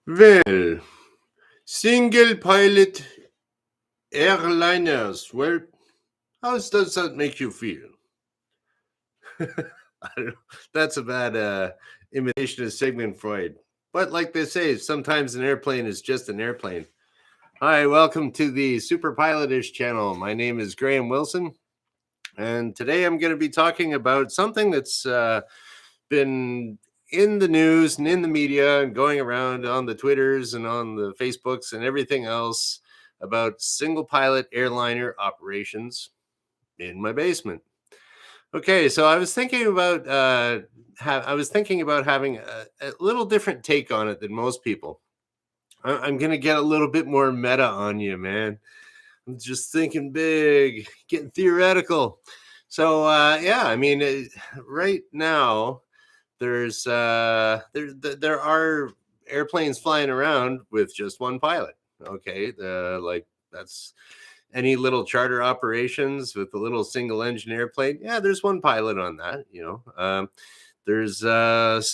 Well, single pilot airliners. Well, how does that make you feel? I don't know. That's a bad imitation of Sigmund Freud. But like they say, sometimes an airplane is just an airplane. Hi, welcome to the superpilotish channel. My name is Graham Wilson, and today I'm going to be talking about something that's been in the news and in the media and going around on the Twitters and on the Facebooks and everything else about single pilot airliner operations in my basement. Okay, so I was thinking about having a little different take on it than most people. I'm gonna get a little bit more meta on you, man. I'm just thinking big, getting theoretical. So yeah, I mean, right now there are airplanes flying around with just one pilot. Okay, like that's any little charter operations with a little single engine airplane. Yeah, there's one pilot on that. There's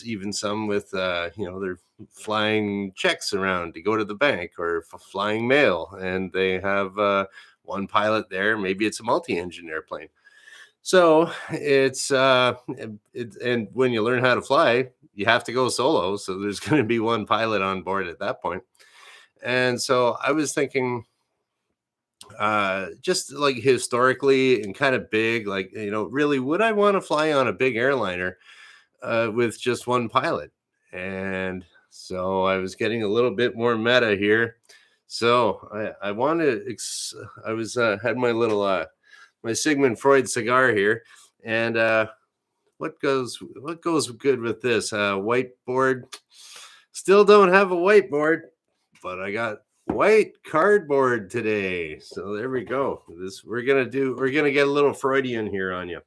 even some with they're flying checks around to go to the bank or flying mail, and they have one pilot there. Maybe it's a multi-engine airplane. So and when you learn how to fly, you have to go solo. So there's going to be one pilot on board at that point. And so I was thinking, just like historically and kind of big, like, really, would I want to fly on a big airliner with just one pilot? And so I was getting a little bit more meta here. So I wanted, I was had my little my Sigmund Freud cigar here, and what goes good with this whiteboard? Still don't have a whiteboard, but I got white cardboard today. So there we go. We're gonna get a little Freudian here on you.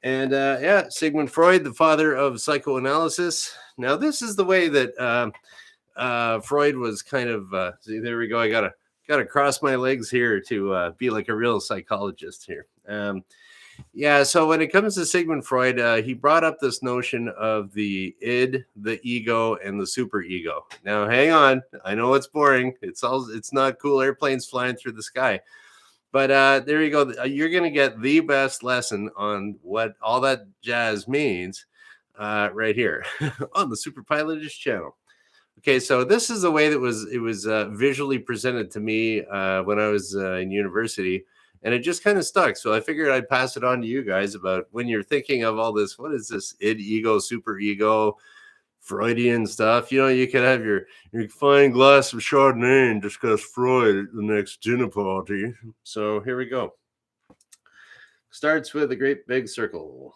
And yeah, Sigmund Freud, the father of psychoanalysis. Now this is the way that Freud was kind of. See, there we go. I gotta cross my legs here to be like a real psychologist here. Yeah, so when it comes to Sigmund Freud, he brought up this notion of the id, the ego, and the superego. Now, hang on, I know it's boring. It's not cool airplanes flying through the sky, but there you go. You're gonna get the best lesson on what all that jazz means right here on the Super Pilotish channel. Okay, so this is the way that it was visually presented to me when I was in university, and it just kind of stuck. So I figured I'd pass it on to you guys about when you're thinking of all this. What is this id, ego, super ego, Freudian stuff? You could have your fine glass of Chardonnay and discuss Freud at the next dinner party. So here we go. Starts with a great big circle.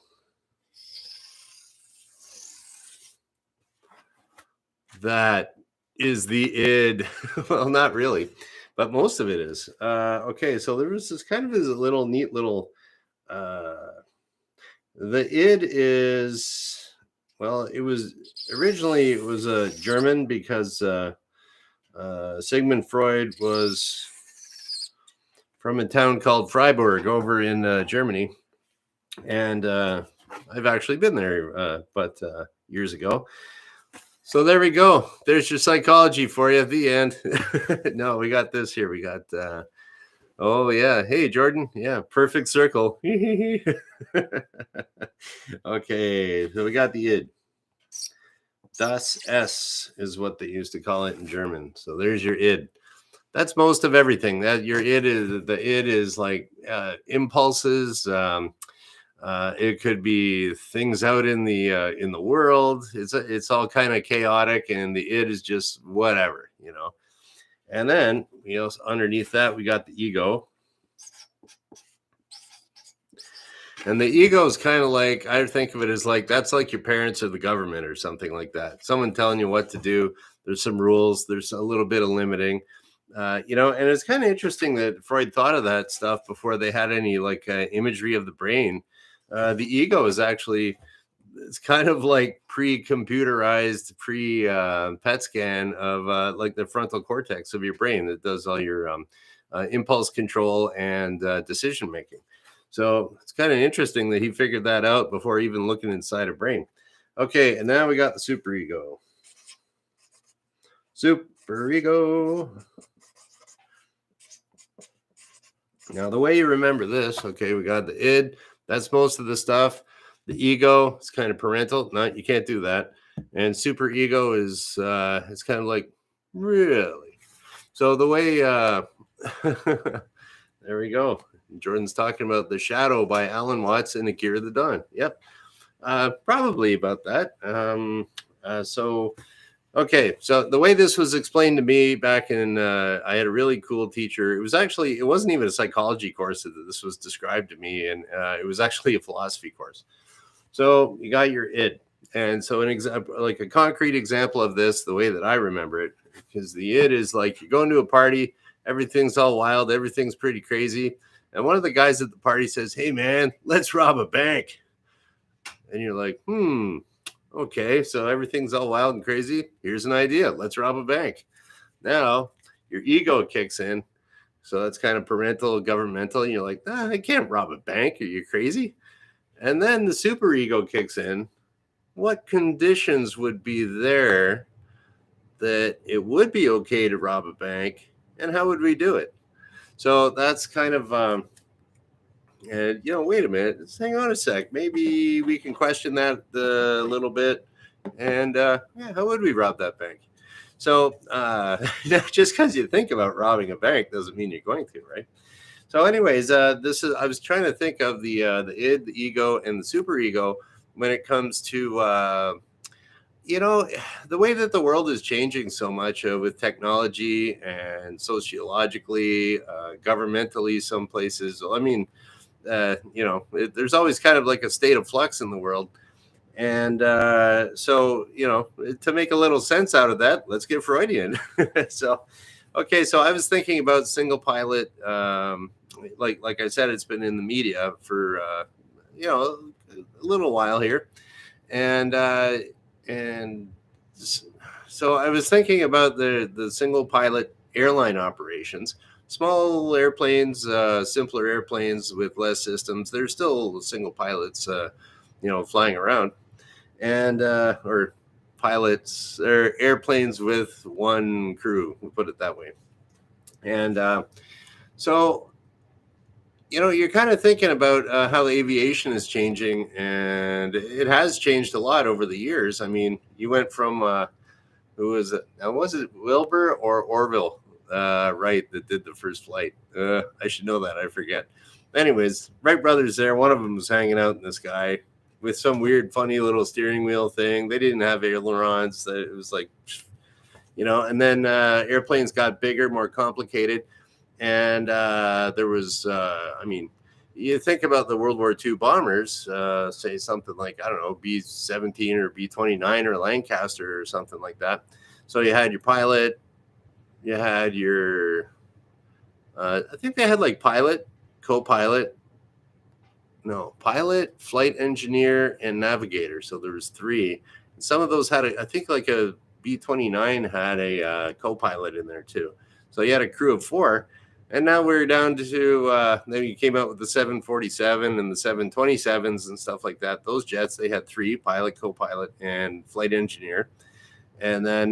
That is the id. Well, not really, but most of it is. Okay, so there was this kind of is a little neat little. The id is, well, it was a German because Sigmund Freud was from a town called Freiburg over in Germany, and I've actually been there, but years ago. So there we go. There's your psychology for you at the end. No, we got this here. We got oh yeah. Hey Jordan. Yeah, perfect circle. Okay, so we got the id. Das S is what they used to call it in German. So there's your id. That's most of everything. That your id is like impulses. It could be things out in the world. It's all kind of chaotic, and the id is just whatever. And then underneath that we got the ego, and the ego is kind of like, I think of it as like that's like your parents or the government or something like that. Someone telling you what to do. There's some rules. There's a little bit of limiting. And it's kind of interesting that Freud thought of that stuff before they had any like imagery of the brain. The ego is actually, it's kind of like pre-computerized, pre-PET scan of like the frontal cortex of your brain that does all your impulse control and decision making. So it's kind of interesting that he figured that out before even looking inside a brain. Okay, and now we got the superego. Super ego. Now, the way you remember this, okay, we got the id. That's most of the stuff. The ego is kind of parental. No, you can't do that. And super ego is it's kind of like really. So the way there we go. Jordan's talking about The Shadow by Alan Watts and Akira the Dawn. Yep. Probably about that. So okay, so the way this was explained to me back in, I had a really cool teacher. It wasn't even a psychology course that this was described to me, and it was actually a philosophy course. So you got your id, and so an example, like a concrete example of this, the way that I remember it, because the id is like you're going to a party, everything's all wild, everything's pretty crazy, and one of the guys at the party says, "Hey man, let's rob a bank," and you're like, okay, so everything's all wild and crazy. Here's an idea. Let's rob a bank. Now your ego kicks in. So that's kind of parental, governmental. And you're like, I can't rob a bank. Are you crazy? And then the super ego kicks in. What conditions would be there that it would be okay to rob a bank? And how would we do it? So that's kind of, and wait a minute, let's hang on a sec. Maybe we can question that a little bit. And how would we rob that bank? So just because you think about robbing a bank doesn't mean you're going to, right? So, anyways, I was trying to think of the id, the ego, and the super ego when it comes to the way that the world is changing so much with technology and sociologically, governmentally, some places. I mean, there's always kind of like a state of flux in the world. And so, to make a little sense out of that, let's get Freudian. So I was thinking about single pilot. Like I said, it's been in the media for, a little while here. And so I was thinking about the single pilot airline operations. Small airplanes, simpler airplanes with less systems. There's still single pilots, flying around, and or pilots or airplanes with one crew. We'll put it that way. And so, you're kind of thinking about how aviation is changing, and it has changed a lot over the years. I mean, you went from who was it? Now, was it Wilbur or Orville? Wright that did the first flight. I should know that. I forget. Anyways, Wright brothers there. One of them was hanging out in the sky with some weird, funny little steering wheel thing. They didn't have ailerons. It was like, and then airplanes got bigger, more complicated. And there was, you think about the World War II bombers, say something like, I don't know, B-17 or B-29 or Lancaster or something like that. So you had your pilot, you had your, I think they had like pilot, co-pilot, pilot, flight engineer, and navigator. So there was three. And some of those had, I think like a B-29 had a co-pilot in there too. So you had a crew of four. And now we're down to, then you came out with the 747 and the 727s and stuff like that. Those jets, they had three, pilot, co-pilot, and flight engineer. And then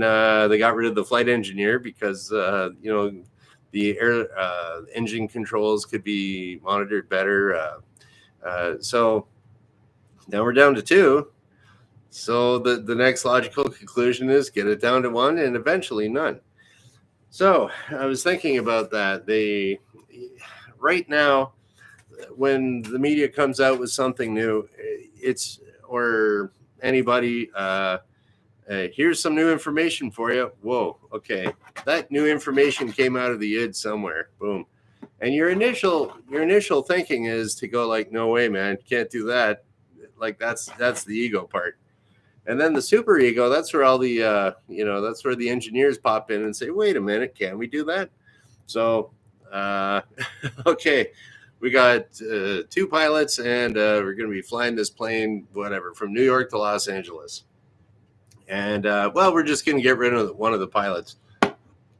they got rid of the flight engineer because, the air engine controls could be monitored better. So now we're down to two. So the next logical conclusion is get it down to one and eventually none. So I was thinking about that. Right now, when the media comes out with something new, or anybody, here's some new information for you. Whoa, okay, that new information came out of the id somewhere. Boom, and your initial thinking is to go like, no way, man, can't do that. Like that's the ego part. And then the super ego, that's where all the, that's where the engineers pop in and say, wait a minute, can we do that? So, okay, we got two pilots and we're going to be flying this plane, whatever, from New York to Los Angeles. And, we're just going to get rid of one of the pilots.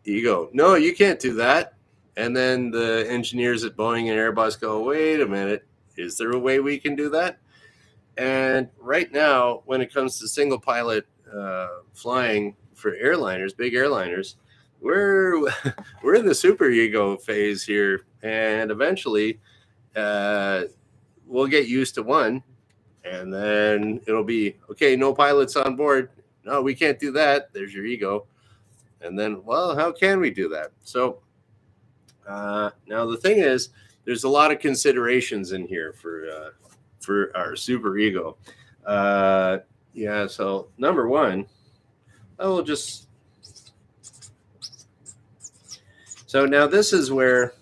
Ego, no, you can't do that. And then the engineers at Boeing and Airbus go, wait a minute, is there a way we can do that? And right now, when it comes to single pilot flying for airliners, big airliners, we're we're in the super ego phase here, and eventually we'll get used to one, and then it'll be okay. No pilots on board. No, we can't do that. There's your ego. And then, well, how can we do that? So now the thing is, there's a lot of considerations in here for our super ego. Yeah. So number one, I will just. So now this is where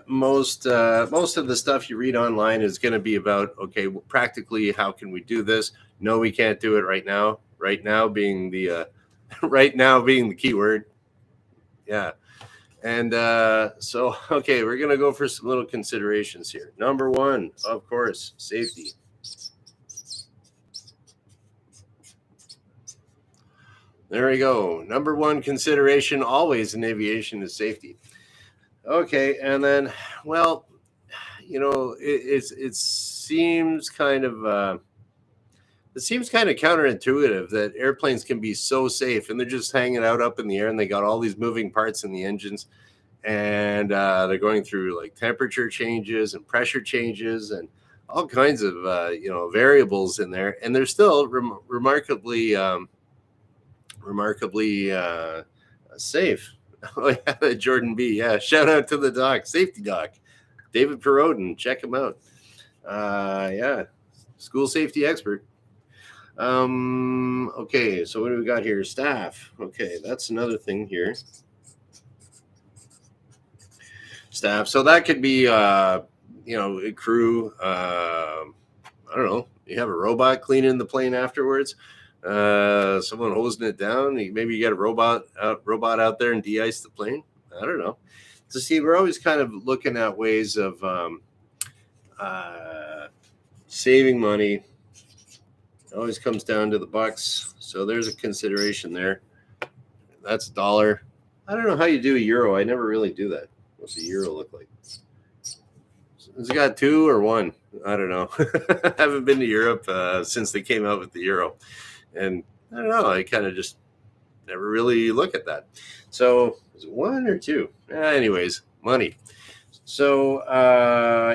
most of the stuff you read online is going to be about, okay, well, practically how can we do this? No, we can't do it right now. Right now being the right now being the key word. Yeah. And so, okay, we're going to go for some little considerations here. Number one, of course, safety. There we go. Number one consideration always in aviation is safety. Okay, and then, well, you know, it seems kind of counterintuitive that airplanes can be so safe and they're just hanging out up in the air and they got all these moving parts in the engines, and they're going through like temperature changes and pressure changes and all kinds of variables in there, and they're still remarkably safe. Oh yeah, Jordan B. Yeah, shout out to the doc, safety doc, David Perrodin. Check him out. Yeah, school safety expert. Okay, so what do we got here? Staff. Okay, that's another thing here. Staff. So that could be a crew. I don't know. You have a robot cleaning the plane afterwards. Someone hosing it down. Maybe you got a robot out there and de-ice the plane. I don't know. So see, we're always kind of looking at ways of saving money. It always comes down to the bucks. So there's a consideration there. That's $1. I don't know how you do a euro. I never really do that. What's a euro look like? Has it got 2 or 1? I don't know. I haven't been to Europe since they came out with the euro. And I don't know, I kind of just never really look at that. So is it 1 or 2? Anyways, money. So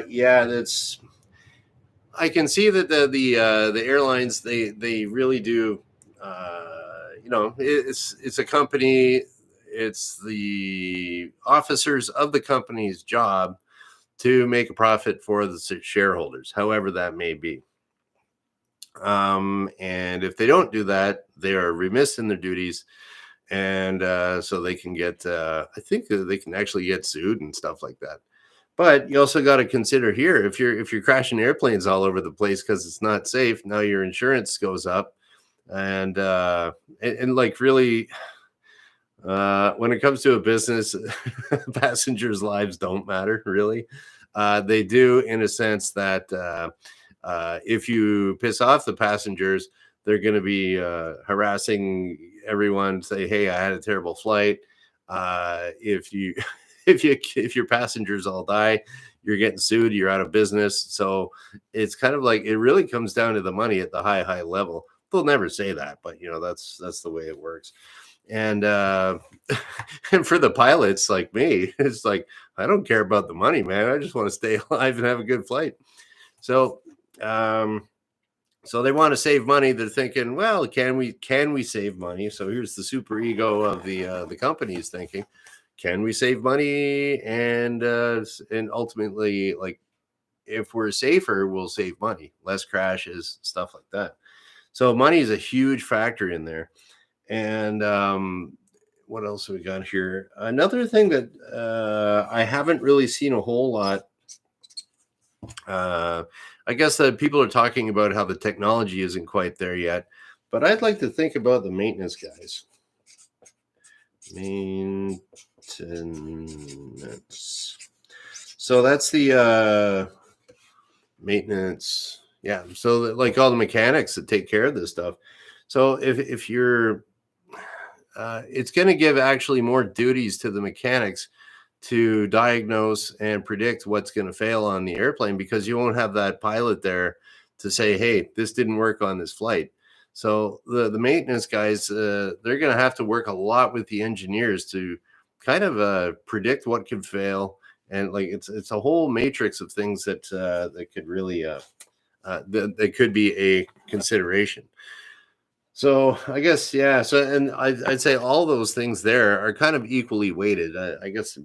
yeah, that's. I can see that the airlines they really do. It's a company. It's the officers of the company's job to make a profit for the shareholders, however that may be. And if they don't do that, they are remiss in their duties, and so they can get I think they can actually get sued and stuff like that. But you also got to consider here, if you're crashing airplanes all over the place because it's not safe, now your insurance goes up, and like really when it comes to a business, passengers' lives don't matter really. They do in a sense that if you piss off the passengers, they're going to be harassing everyone. Say, "Hey, I had a terrible flight." If your passengers all die, you're getting sued. You're out of business. So it's kind of like it really comes down to the money at the high level. They'll never say that, but that's the way it works. And and for the pilots like me, it's like I don't care about the money, man. I just want to stay alive and have a good flight. So. So they want to save money. They're thinking, well, can we save money? So here's the super ego of the company is thinking, can we save money? And ultimately, like, if we're safer, we'll save money, less crashes, stuff like that. So money is a huge factor in there. And what else have we got here? Another thing that I haven't really seen a whole lot. I guess that people are talking about how the technology isn't quite there yet, but I'd like to think about the maintenance guys. Maintenance. So that's the maintenance. Yeah. So like all the mechanics that take care of this stuff. So if you're, it's going to give actually more duties to the mechanics to diagnose and predict what's going to fail on the airplane, because you won't have that pilot there to say, hey, this didn't work on this flight. So the maintenance guys, they're going to have to work a lot with the engineers to kind of predict what could fail, and like it's a whole matrix of things that that could really that could be a consideration. So I guess yeah. So and I'd say all those things there are kind of equally weighted. I guess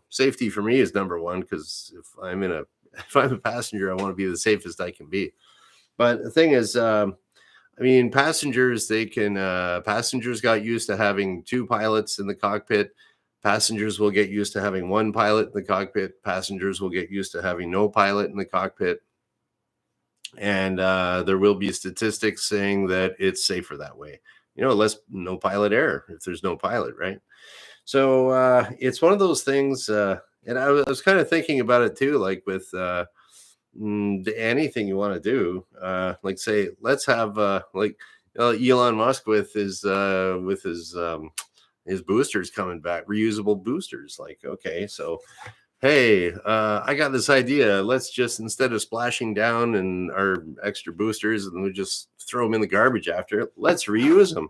safety for me is number one because if I'm in a if I'm a passenger, I want to be the safest I can be. But the thing is, I mean, passengers they can passengers got used to having two pilots in the cockpit. Passengers will get used to having one pilot in the cockpit. Passengers will get used to having no pilot in the cockpit, and there will be statistics saying that it's safer that way. Less no pilot error if there's no pilot, right? So it's one of those things, and I was kind of thinking about it too, like with anything you want to do. Like say, let's have like Elon Musk with his boosters coming back, reusable boosters. Like, okay, so hey, I got this idea. Let's just, instead of splashing down in our extra boosters and we just throw them in the garbage after, let's reuse them.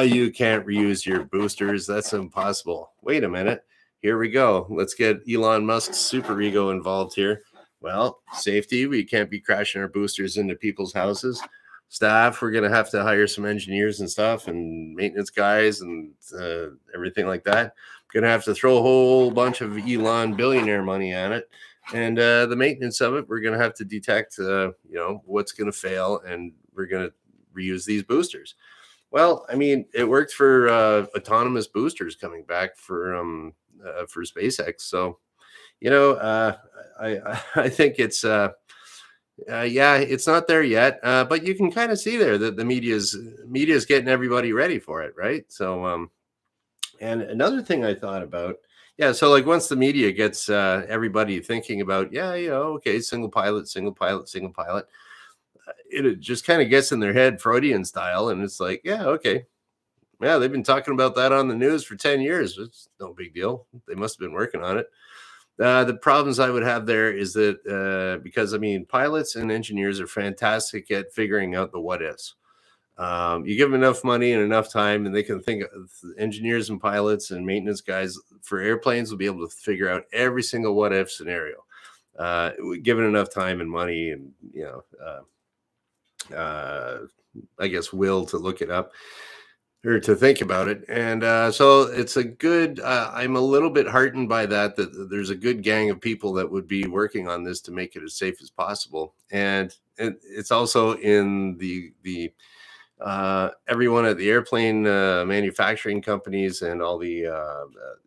You can't reuse your boosters. That's impossible. Wait a minute. Here we go. Let's get Elon Musk's super ego involved here. Well, safety. We can't be crashing our boosters into people's houses. Staff, we're going to have to hire some engineers and stuff and maintenance guys and everything like that. Going to have to throw a whole bunch of Elon billionaire money at it. And the maintenance of it, we're going to have to detect, what's going to fail, and we're going to reuse these boosters. Well, I mean, it worked for autonomous boosters coming back for SpaceX. So, I think it's yeah, it's not there yet, but you can kind of see there that the media's getting everybody ready for it, right? So, and another thing I thought about, yeah, so like once the media gets everybody thinking about, yeah, okay, single pilot, single pilot, single pilot, it just kind of gets in their head Freudian style, and it's like, yeah, okay, yeah, they've been talking about that on the news for 10 years. It's no big deal. They must have been working on it. The problems I would have there is that because I mean, pilots and engineers are fantastic at figuring out the what ifs. You give them enough money and enough time, and they can think. Engineers and pilots and maintenance guys for airplanes will be able to figure out every single what if scenario, given enough time and money, and I guess will to look it up or to think about it. And so it's a good, I'm a little bit heartened by that there's a good gang of people that would be working on this to make it as safe as possible. And it's also in the everyone at the airplane manufacturing companies and all the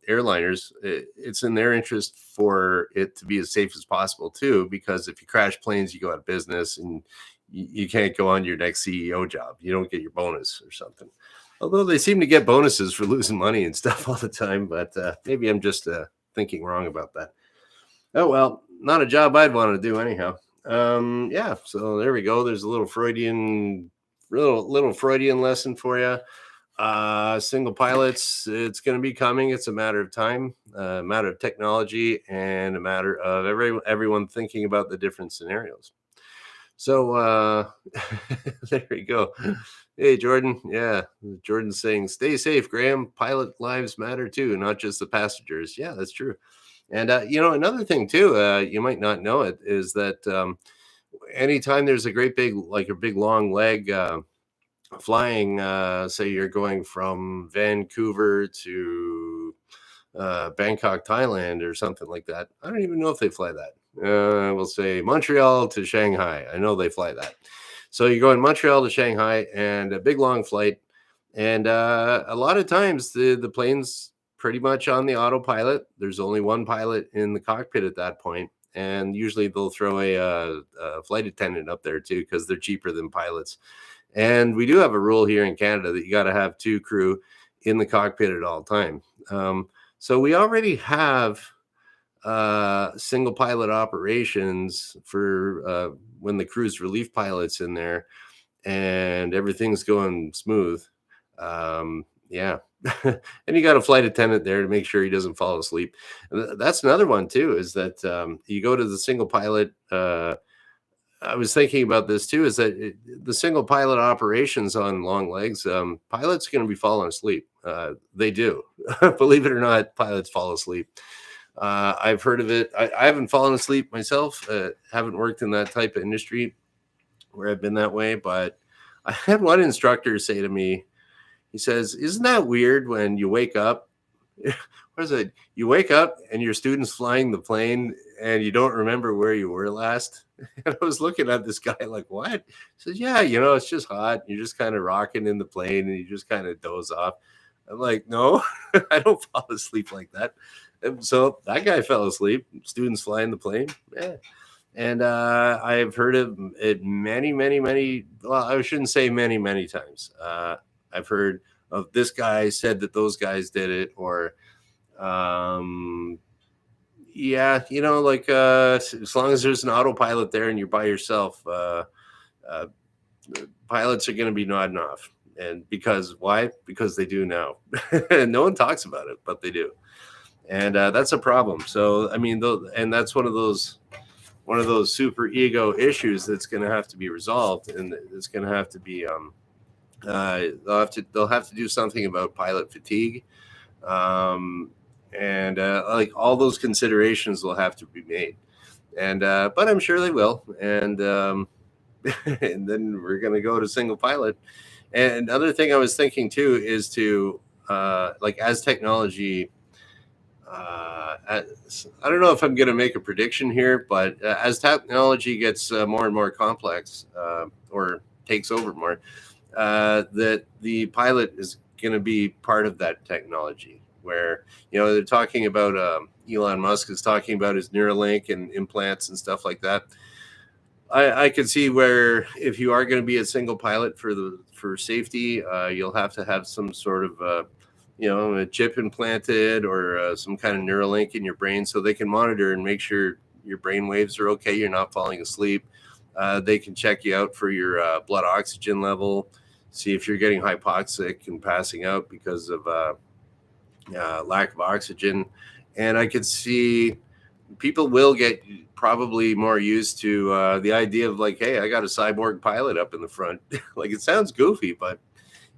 airliners, it's in their interest for it to be as safe as possible too, because if you crash planes, you go out of business and you can't go on your next CEO job. You don't get your bonus or something. Although they seem to get bonuses for losing money and stuff all the time, but maybe I'm just thinking wrong about that. Oh, well, not a job I'd want to do anyhow. Yeah, so there we go. There's a little Freudian lesson for you. Single pilots, it's going to be coming. It's a matter of time, a matter of technology, and a matter of everyone thinking about the different scenarios. So there you go. Hey, Jordan. Yeah, Jordan's saying, stay safe, Graham. Pilot lives matter too, not just the passengers. Yeah, that's true. And, another thing too, you might not know it, is that anytime there's a great big, like a big long leg flying, say you're going from Vancouver to Bangkok, Thailand, or something like that. I don't even know if they fly that. We'll say Montreal to Shanghai. I know they fly that. So you're going Montreal to Shanghai, and a big long flight. And a lot of times the plane's pretty much on the autopilot. There's only one pilot in the cockpit at that point. And usually they'll throw a flight attendant up there too, because they're cheaper than pilots. And we do have a rule here in Canada that you got to have two crew in the cockpit at all time. So we already have single pilot operations for when the crew's relief pilot's in there and everything's going smooth. Yeah. And you got a flight attendant there to make sure he doesn't fall asleep. That's another one too, is that you go to the single pilot I was thinking about this too, is that the single pilot operations on long legs, pilots are going to be falling asleep. They do. Believe it or not, pilots fall asleep. I've heard of it. I haven't fallen asleep myself. Haven't worked in that type of industry where I've been that way. But I had one instructor say to me, he says, "Isn't that weird when you wake up? What is it? You wake up and your student's flying the plane and you don't remember where you were last." And I was looking at this guy like, "What?" He says, "Yeah, it's just hot. You're just kind of rocking in the plane and you just kind of doze off." I'm like, "No, I don't fall asleep like that." And so that guy fell asleep. Students flying the plane. Yeah. And I've heard of it many, many, many. Well, I shouldn't say many, many times. I've heard of this guy said that those guys did it, or yeah, like as long as there's an autopilot there and you're by yourself, uh, pilots are going to be nodding off. And because why? Because they do now. No one talks about it, but they do, and that's a problem. So I mean, and that's one of those super ego issues that's going to have to be resolved, and it's going to have to be they'll have to do something about pilot fatigue, and like all those considerations will have to be made, and but I'm sure they will, and and then we're going to go to single pilot. And another thing I was thinking too is to like as technology. I don't know if I'm going to make a prediction here, but as technology gets more and more complex, or takes over more, that the pilot is going to be part of that technology. Where they're talking about Elon Musk is talking about his Neuralink and implants and stuff like that. I could see where if you are going to be a single pilot for safety, you'll have to have some sort of a chip implanted, or some kind of Neuralink in your brain, so they can monitor and make sure your brain waves are okay. You're not falling asleep. They can check you out for your blood oxygen level, see if you're getting hypoxic and passing out because of lack of oxygen. And I could see people will get probably more used to the idea of like, hey, I got a cyborg pilot up in the front. Like, it sounds goofy, but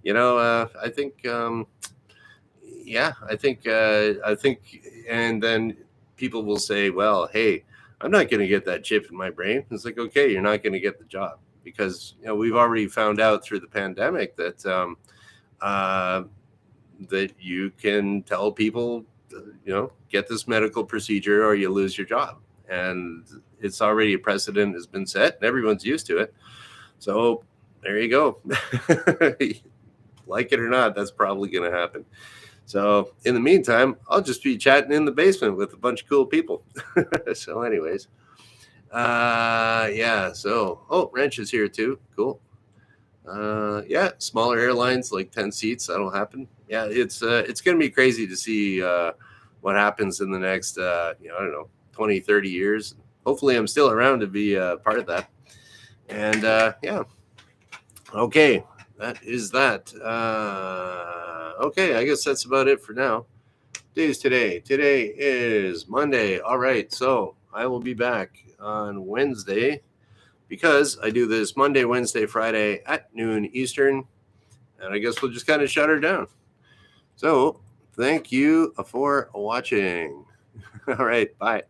I think I think, and then people will say, well, hey, I'm not going to get that chip in my brain. It's like, okay, you're not going to get the job, because we've already found out through the pandemic that that you can tell people, get this medical procedure or you lose your job, and it's already a precedent has been set and everyone's used to it. So there you go. Like it or not, that's probably going to happen. So in the meantime, I'll just be chatting in the basement with a bunch of cool people. So anyways, yeah. So, Wrench is here too. Cool. Yeah, smaller airlines like 10 seats. That'll happen. Yeah, it's going to be crazy to see what happens in the next, I don't know, 20, 30 years. Hopefully I'm still around to be part of that. And yeah. Okay, that is that. Okay, I guess that's about it for now. Days today. Today is Monday. All right, so I will be back on Wednesday, because I do this Monday, Wednesday, Friday at noon Eastern, and I guess we'll just kind of shut her down. So thank you for watching. All right, bye.